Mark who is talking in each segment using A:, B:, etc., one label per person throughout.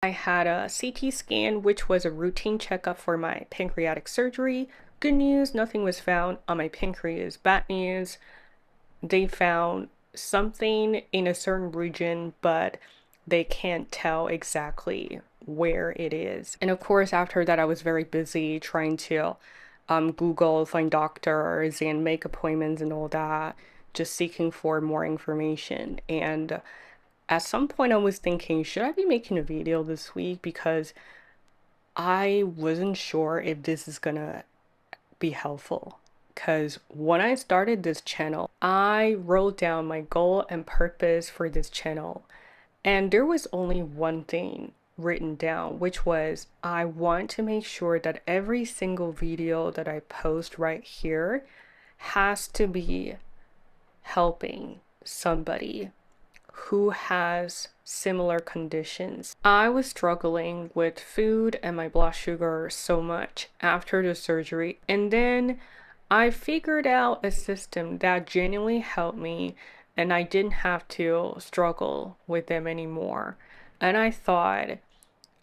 A: I had a CT scan, which was a routine checkup for my pancreatic surgery. Good news, nothing was found on my pancreas. Bad news, they found something in a certain region, but they can't tell exactly where it is. And of course, after that, I was very busy trying to Google, find doctors, and make appointments and all that, just seeking for more information. And at some point, I was thinking, should I be making a video this week? Because I wasn't sure if this is gonna be helpful. Because when I started this channel, I wrote down my goal and purpose for this channel. And there was only one thing written down, which was I want to make sure that every single video that I post right here has to be helping somebody who has similar conditions. I was struggling with food and my blood sugar so much after the surgery, and then I figured out a system that genuinely helped me, and I didn't have to struggle with them anymore. And I thought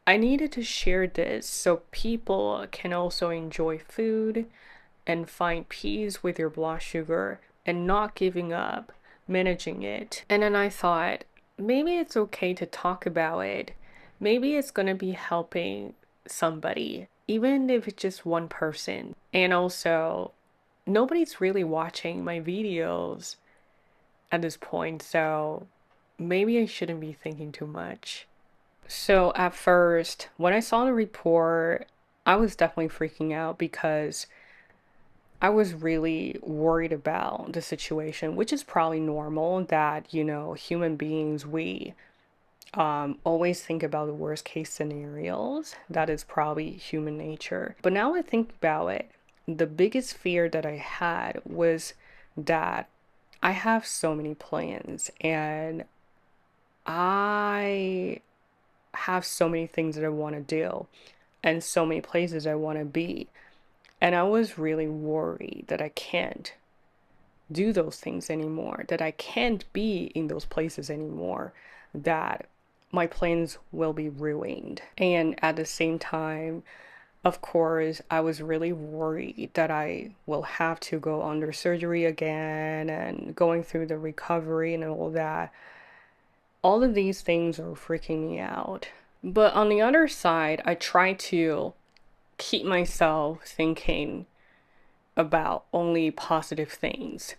A: I needed to share this so people can also enjoy food and find peace with your blood sugar and not giving up managing it. And then I thought, maybe it's okay to talk about it. Maybe it's gonna be helping somebody, even if it's just one person. And also, nobody's really watching my videos at this point, so maybe I shouldn't be thinking too much. So at first, when I saw the report, I was definitely freaking out because I was really worried about the situation, which is probably normal that, human beings, we always think about the worst case scenarios. That is probably human nature. But now I think about it, the biggest fear that I had was that I have so many plans and I have so many things that I want to do and so many places I want to be. And I was really worried that I can't do those things anymore, that I can't be in those places anymore, that my plans will be ruined. And at the same time, of course, I was really worried that I will have to go under surgery again and going through the recovery and all that. All of these things are freaking me out. But on the other side, I try to keep myself thinking about only positive things.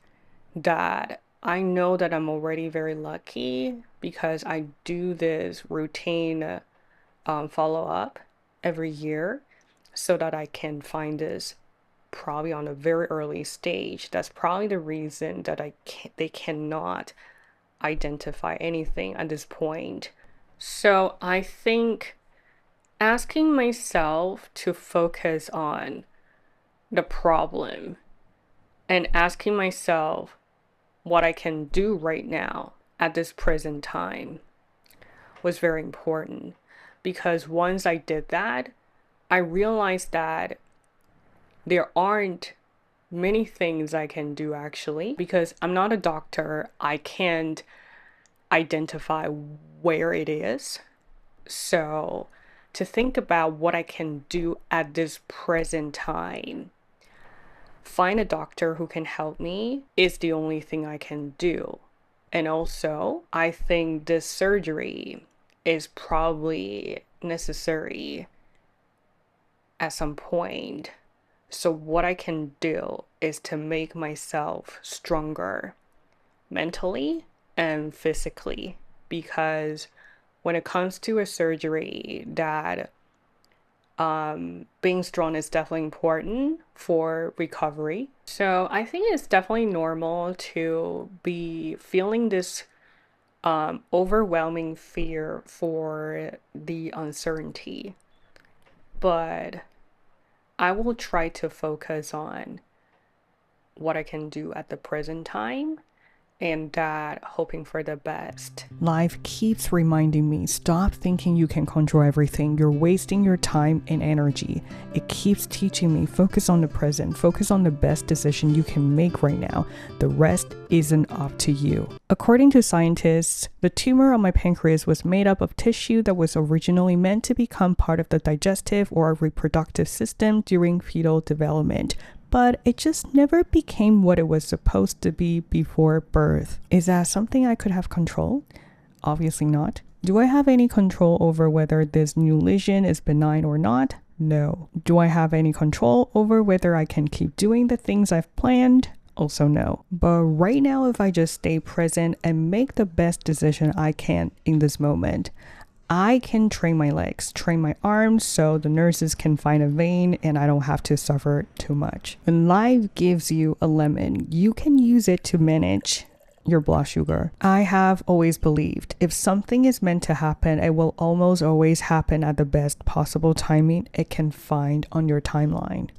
A: That I know that I'm already very lucky because I do this routine follow up every year so that I can find this probably on a very early stage. That's probably the reason that they cannot identify anything at this point. So I think asking myself to focus on the problem and asking myself what I can do right now at this present time was very important, because once I did that, I realized that there aren't many things I can do actually, because I'm not a doctor. I can't identify where it is. So to think about what I can do at this present time, find a doctor who can help me is the only thing I can do. And also, I think this surgery is probably necessary at some point. So what I can do is to make myself stronger mentally and physically, because when it comes to a surgery, that being strong is definitely important for recovery. So I think it's definitely normal to be feeling this overwhelming fear for the uncertainty. But I will try to focus on what I can do at the present time and dad hoping for the best.
B: Life keeps reminding me, stop thinking you can control everything. You're wasting your time and energy. It keeps teaching me, focus on the present, focus on the best decision you can make right now. The rest isn't up to you. According to scientists, the tumor on my pancreas was made up of tissue that was originally meant to become part of the digestive or reproductive system during fetal development, but it just never became what it was supposed to be before birth. Is that something I could have control? Obviously not. Do I have any control over whether this new lesion is benign or not? No. Do I have any control over whether I can keep doing the things I've planned? Also no. But right now, if I just stay present and make the best decision I can in this moment, I can train my legs, train my arms so the nurses can find a vein and I don't have to suffer too much. When life gives you a lemon, you can use it to manage your blood sugar. I have always believed if something is meant to happen, it will almost always happen at the best possible timing it can find on your timeline.